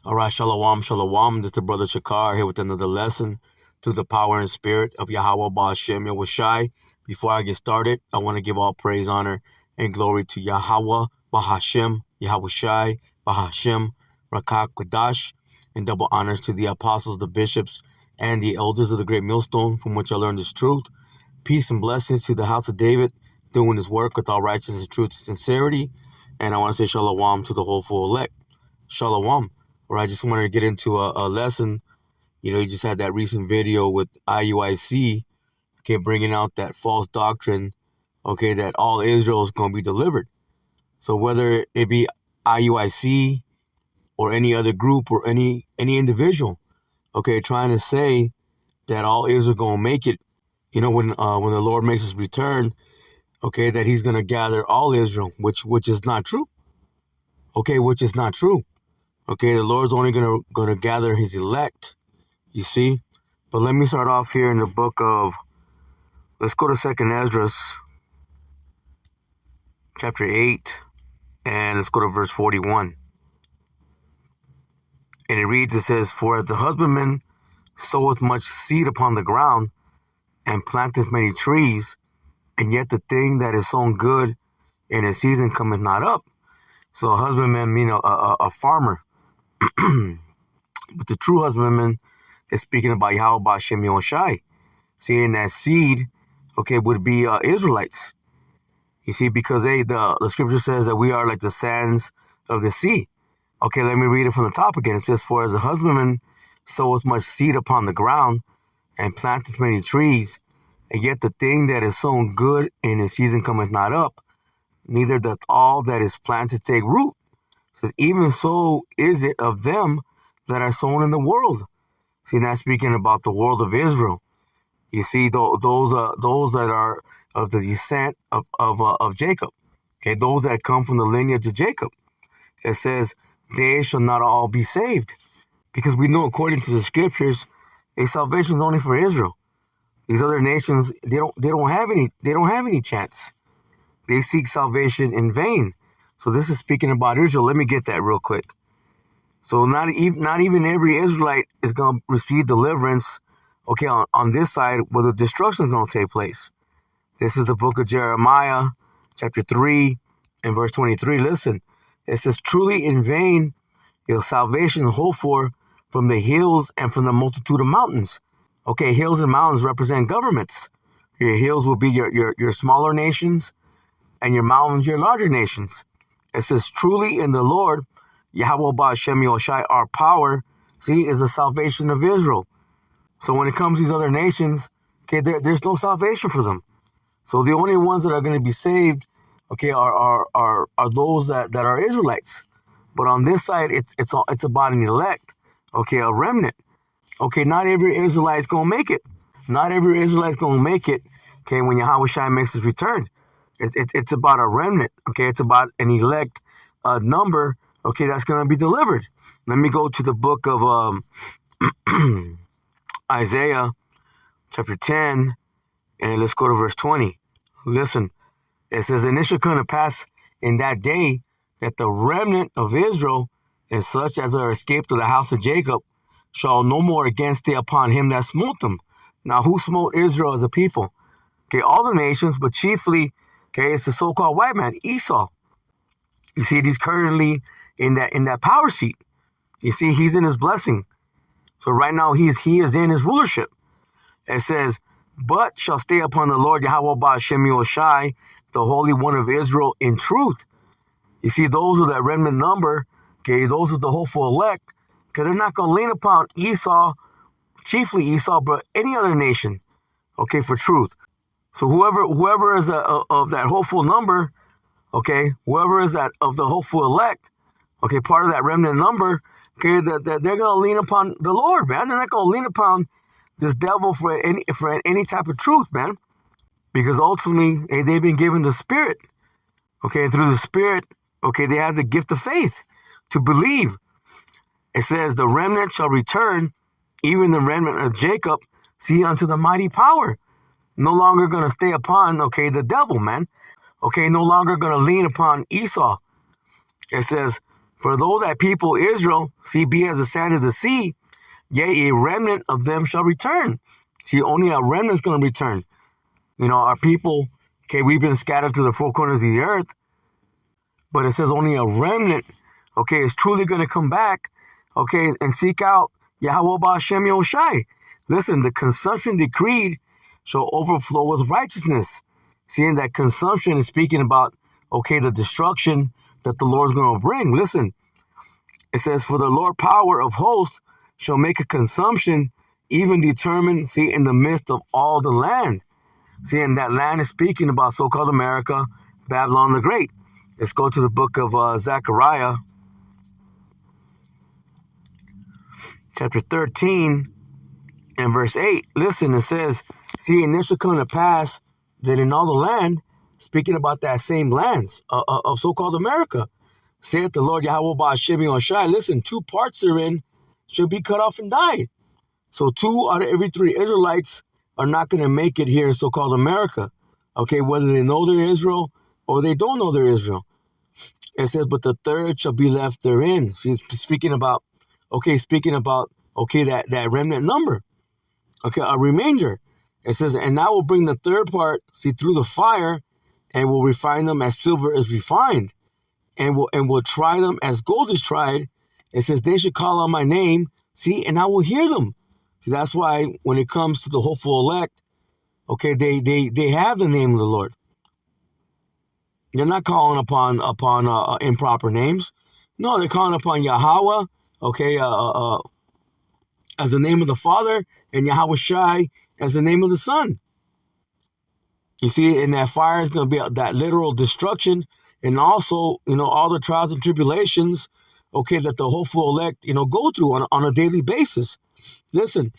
All right, shalom, shalom. This is the brother Shakar here with another lesson through the power and spirit of Yahweh Ba'Shem Yahushai. Before I get started, I want to give all praise, honor, and glory to Yahweh Ba'Shem Yahushai Ba'Shem Rakak Qudash, and double honors to the apostles, the bishops, and the elders of the great millstone from which I learned this truth. Peace and blessings to the house of David, doing his work with all righteousness, truth, and sincerity. And I want to say shalom to the whole full elect. Shalom. Or I just wanted to get into a lesson. You know, you just had that recent video with IUIC, okay, bringing out that false doctrine, okay, that all Israel is going to be delivered. So whether it be IUIC or any other group or any individual, okay, trying to say that all Israel going to make it, you know, when the Lord makes his return, okay, that he's going to gather all Israel, which is not true. Okay, which is not true. Okay, the Lord's only gonna gather his elect, you see. But let me start off here in the book of, let's go to 2nd Esdras, chapter 8, and let's go to verse 41. And it reads, it says, "For as the husbandman soweth much seed upon the ground, and planteth many trees, and yet the thing that is sown good in his season cometh not up." So a husbandman means a farmer. But the true husbandman is speaking about Yahweh Ba'Shem Yahushai. Seeing that seed, okay, would be Israelites. You see, because the scripture says that we are like the sands of the sea. Okay, let me read it from the top again. It says, "For as a husbandman soweth much seed upon the ground, and planteth many trees, and yet the thing that is sown good in his season cometh not up, neither doth all that is planted take root. It says, even so is it of them that are sown in the world." See, now speaking about the world of Israel. You see, those that are of the descent of Jacob. Okay, those that come from the lineage of Jacob. It says, they shall not all be saved. Because we know, according to the scriptures, a salvation is only for Israel. These other nations, they don't have any chance. They seek salvation in vain. So this is speaking about Israel. Let me get that real quick. So not even every Israelite is going to receive deliverance, okay, on this side where the destruction is going to take place. This is the book of Jeremiah, chapter 3 and verse 23. Listen, it says, "Truly in vain is salvation hoped for from the hills and from the multitude of mountains." Okay, hills and mountains represent governments. Your hills will be your smaller nations, and your mountains your larger nations. It says, "Truly in the Lord, Yahweh Ba'Shem Yahushai, our power," see, is the salvation of Israel. So when it comes to these other nations, okay, there's no salvation for them. So the only ones that are going to be saved, okay, are those that are Israelites. But on this side, it's about an elect, okay, a remnant. Okay, not every Israelite's going to make it. Not every Israelite's going to make it, okay, when Yahushua makes his return. It's about a remnant, okay? It's about an elect number, okay, that's going to be delivered. Let me go to the book of Isaiah, chapter 10, and let's go to verse 20. Listen, it says, "And it shall come to pass in that day that the remnant of Israel, and such as are escaped of the house of Jacob, shall no more again stay upon him that smote them." Now, who smote Israel as a people? Okay, all the nations, but chiefly, okay, it's the so-called white man, Esau. You see, he's currently in that power seat. You see, he's in his blessing. So right now, he is in his rulership. It says, "But shall stay upon the Lord Yahweh Ba'Shem Yahushai, the Holy One of Israel, in truth." You see, those of that remnant number, okay, those of the hopeful elect, because they're not going to lean upon Esau, chiefly Esau, but any other nation, okay, for truth. So whoever is of that hopeful number, okay, whoever is that of the hopeful elect, okay, part of that remnant number, okay, that they're going to lean upon the Lord, man. They're not going to lean upon this devil for any type of truth, man, because ultimately, hey, they've been given the Spirit, okay, and through the Spirit, okay, they have the gift of faith to believe. It says, "The remnant shall return, even the remnant of Jacob, see unto the mighty power." No longer going to stay upon, okay, the devil, man. Okay, no longer going to lean upon Esau. It says, For though that people Israel, see, be as the sand of the sea, yet a remnant of them shall return. See, only a remnant is going to return. Our people, okay, we've been scattered to the four corners of the earth, but it says only a remnant, okay, is truly going to come back, okay, and seek out Yahweh Ba'Shem Yoshai. Listen, the consumption decreed shall overflow with righteousness. Seeing that consumption is speaking about, okay, the destruction that the Lord's going to bring. Listen, it says, for the Lord power of hosts shall make a consumption even determined, see, in the midst of all the land. See, and that land is speaking about so-called America, Babylon the Great. Let's go to the book of Zechariah, chapter 13 and verse 8. Listen, it says, see, and this shall come to pass that in all the land, speaking about that same lands of so-called America, saith the Lord Yahweh Ba'Shem Yoshai, listen, 2 parts therein shall be cut off and die. So 2 out of every 3 Israelites are not going to make it here in so-called America. Okay, whether they know they're Israel or they don't know they're Israel. It says, but the 3rd shall be left therein. So he's speaking about, that remnant number. Okay, a remainder. It says, and I will bring the 3rd part, see, through the fire, and will refine them as silver is refined, and will try them as gold is tried. It says, they should call on my name, see, and I will hear them. See, that's why when it comes to the hopeful elect, okay, they have the name of the Lord. They're not calling upon improper names. No, they're calling upon Yahweh, okay, as the name of the Father, and Yahweh Shai as the name of the Son. You see, and that fire is going to be that literal destruction, and also, all the trials and tribulations, okay, that the hopeful elect, go through on a daily basis. Listen,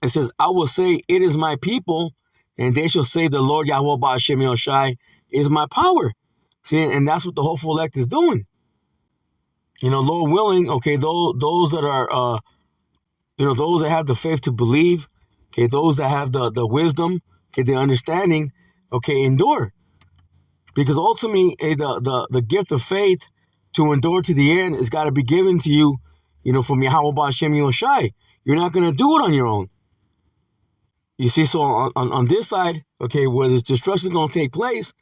it says, I will say, it is my people, and they shall say, the Lord Yahweh Ba'Shem Yoshai is my power. See, and that's what the hopeful elect is doing. Lord willing, okay, those that are, those that have the faith to believe, okay, those that have the wisdom, okay, the understanding, okay, endure. Because ultimately, the gift of faith to endure to the end has got to be given to you, from Yahweh Ba'Shem Yoshai. You're not going to do it on your own. You see, so on this side, okay, where this destruction is going to take place,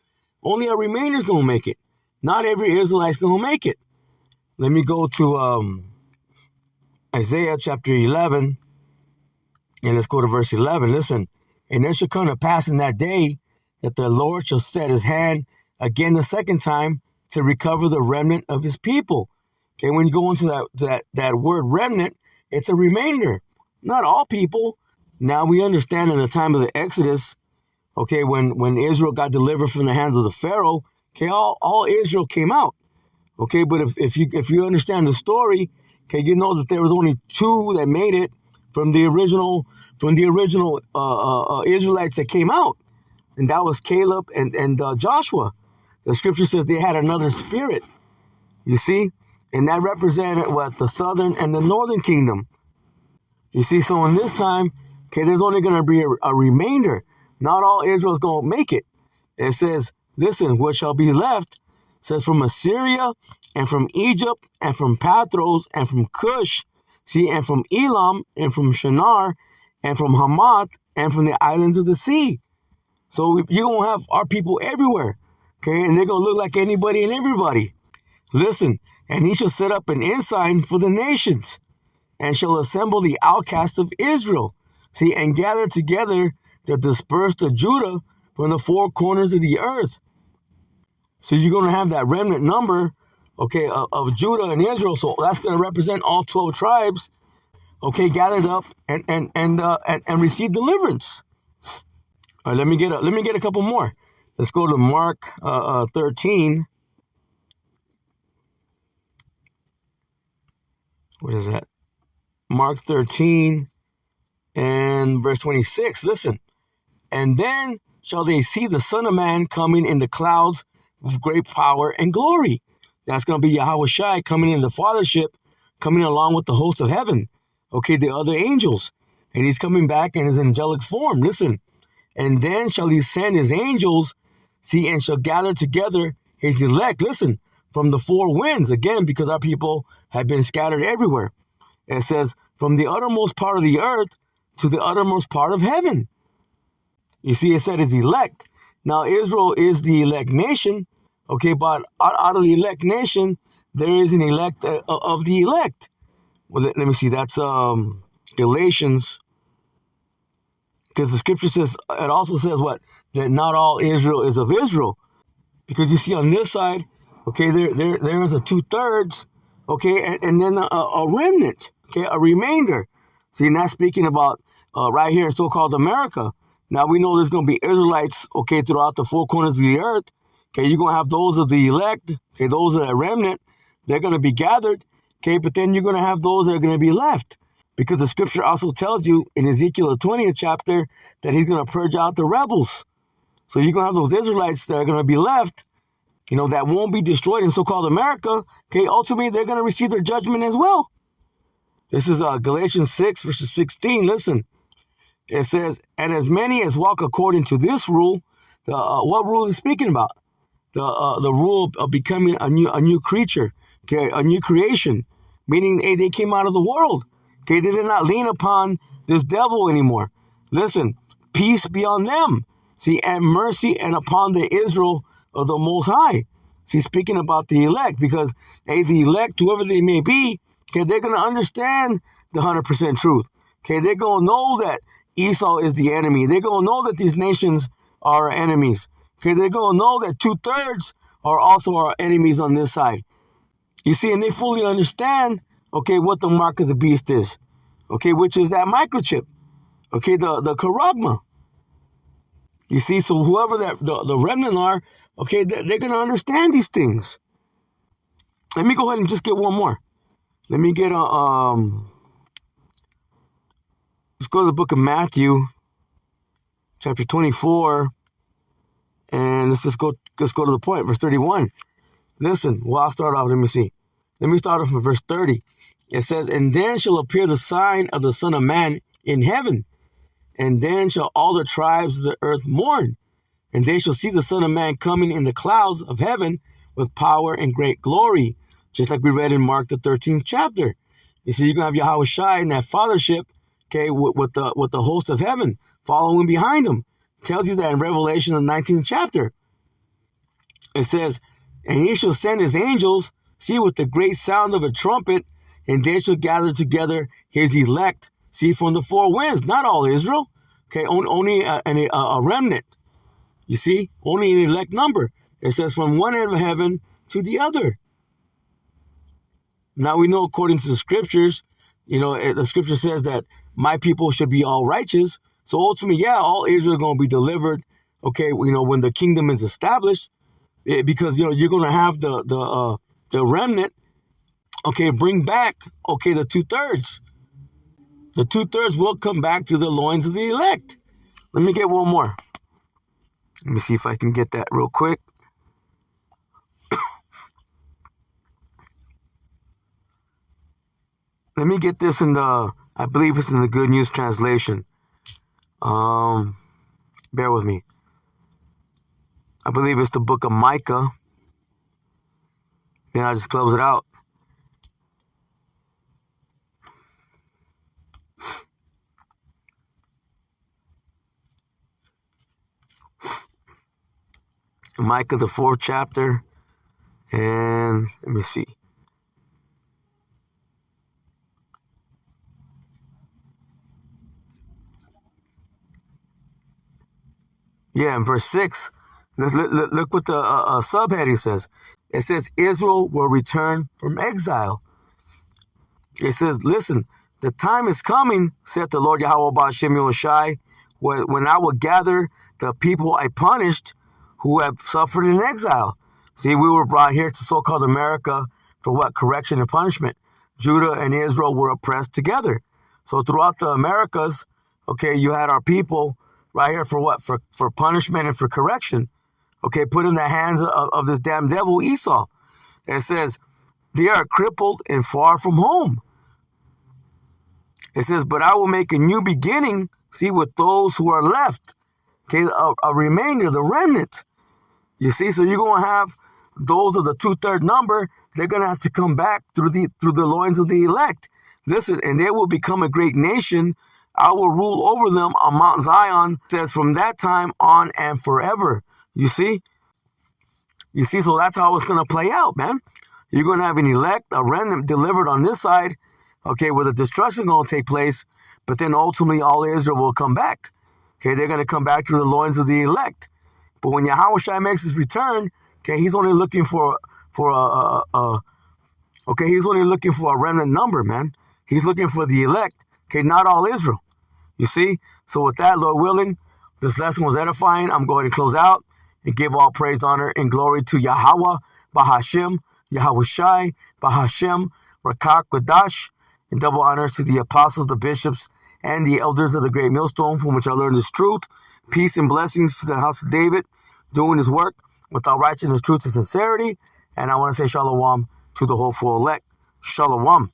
only a remainder is going to make it. Not every Israelite is going to make it. Let me go to Isaiah chapter 11, and let's go to verse 11. Listen, and it shall come to pass in that day that the Lord shall set his hand again the second time to recover the remnant of his people. Okay, when you go into that word remnant, it's a remainder. Not all people. Now we understand in the time of the Exodus, okay, when Israel got delivered from the hands of the Pharaoh, okay, all Israel came out. Okay, but if you understand the story, okay, you know that there was only 2 that made it from the original Israelites that came out, and that was Caleb and Joshua. The scripture says they had another spirit. You see, and that represented what, the southern and the northern kingdom. You see, so in this time, okay, there's only going to be a remainder. Not all Israel is going to make it. It says, listen, what shall be left, says from Assyria and from Egypt and from Pathros and from Cush, see, and from Elam and from Shinar and from Hamath and from the islands of the sea. So you're going to have our people everywhere, okay, and they're going to look like anybody and everybody. Listen, and he shall set up an ensign for the nations and shall assemble the outcasts of Israel, see, and gather together the dispersed of Judah from the 4 corners of the earth. So you're going to have that remnant number, okay, of Judah and Israel. So that's going to represent all 12 tribes, okay, gathered up and receive deliverance. All right, let me get a couple more. Let's go to Mark 13. What is that? Mark 13 and verse 26. Listen, and then shall they see the Son of Man coming in the clouds with great power and glory. That's going to be Yahweh Shai coming in the fathership, coming along with the host of heaven. Okay, the other angels. And he's coming back in his angelic form. Listen, and then shall he send his angels, see, and shall gather together his elect. Listen, from the four winds, again, because our people have been scattered everywhere. It says, from the uttermost part of the earth to the uttermost part of heaven. You see, it said it's elect. Now, Israel is the elect nation, okay, but out of the elect nation, there is an elect of the elect. Well, let me see, that's Galatians, because the scripture says, it also says what? That not all Israel is of Israel. Because you see on this side, okay, there is a 2/3, okay, and then a remnant, okay, a remainder. See, and that's speaking about right here in so-called America. Now we know there's going to be Israelites, okay, throughout the four corners of the earth. Okay, you're going to have those of the elect, okay, those of the remnant. They're going to be gathered, okay, but then you're going to have those that are going to be left. Because the scripture also tells you in Ezekiel, the 20th chapter, that he's going to purge out the rebels. So you're going to have those Israelites that are going to be left, you know, that won't be destroyed in so-called America. Okay, ultimately, they're going to receive their judgment as well. This is Galatians 6, verses 16. Listen, it says, and as many as walk according to this rule, what rule is it speaking about? The rule of becoming a new creature, okay, a new creation, meaning they came out of the world. Okay, they did not lean upon this devil anymore. Listen, peace be on them. See, and mercy and upon the Israel of the Most High. See, speaking about the elect, because the elect, whoever they may be, okay, they're going to understand the 100% truth. Okay, they're going to know that Esau is the enemy. They're going to know that these nations are our enemies. Okay, they're going to know that 2/3 are also our enemies on this side. You see, and they fully understand, okay, what the mark of the beast is. Okay, which is that microchip. Okay, the charagma. You see, so whoever the remnant are, okay, they're going to understand these things. Let me go ahead and just get one more. Let me get let's go to the book of Matthew, chapter 24, and let's go to the point, verse 31. Listen, well, I'll start off, let me see. Let me start off with verse 30. It says, and then shall appear the sign of the Son of Man in heaven, and then shall all the tribes of the earth mourn, and they shall see the Son of Man coming in the clouds of heaven with power and great glory, just like we read in Mark the 13th chapter. You see, you're going to have Yahweh Shai in that fathership, okay, with the host of heaven following behind him. It tells you that in Revelation the 19th chapter. It says, and he shall send his angels, see, with the great sound of a trumpet, and they shall gather together his elect, see, from the four winds, not all Israel, okay, only a remnant. You see, only an elect number. It says from one end of heaven to the other. Now we know according to the scriptures, you know, the scripture says that my people should be all righteous. So ultimately, yeah, all Israel are going to be delivered, okay, you know, when the kingdom is established, because, you know, you're going to have the remnant, okay, bring back, okay, the 2/3. The 2/3 will come back to the loins of the elect. Let me get one more. Let me see if I can get that real quick. Let me get this in I believe it's in the Good News Translation. Bear with me. I believe it's the book of Micah. Then I just close it out. Micah, the 4th chapter. And let me see. Yeah, in verse 6, look what the subheading says. It says, Israel will return from exile. It says, listen, the time is coming, said the Lord Yahweh Ba'ashem Yahushai, when I will gather the people I punished who have suffered in exile. See, we were brought here to so-called America for what? Correction and punishment. Judah and Israel were oppressed together. So throughout the Americas, okay, you had our people right here for what? For punishment and for correction. Okay, put in the hands of this damn devil Esau. And it says, they are crippled and far from home. It says, but I will make a new beginning, see, with those who are left. Okay, a remainder, the remnant. You see, so you're going to have, those of the 2/3 number, they're going to have to come back through the loins of the elect. Listen, and they will become a great nation. I will rule over them on Mount Zion, says from that time on and forever. You see? So that's how it's going to play out, man. You're going to have an elect, a remnant delivered on this side, okay, where the destruction going to take place, but then ultimately all Israel will come back. Okay, they're going to come back to the loins of the elect. But when Yahushua makes his return, okay, he's only looking for he's only looking for a remnant number, man. He's looking for the elect, okay, not all Israel. You see? So with that, Lord willing, this lesson was edifying. I'm going to close out and give all praise, honor, and glory to Yahweh, Bahashem, Yahushai, Bahashem, Rakak, Quadash, and double honors to the apostles, the bishops, and the elders of the great millstone from which I learned this truth. Peace and blessings to the house of David, doing his work without righteousness, truth, and sincerity. And I want to say shalom to the hopeful elect. Shalom.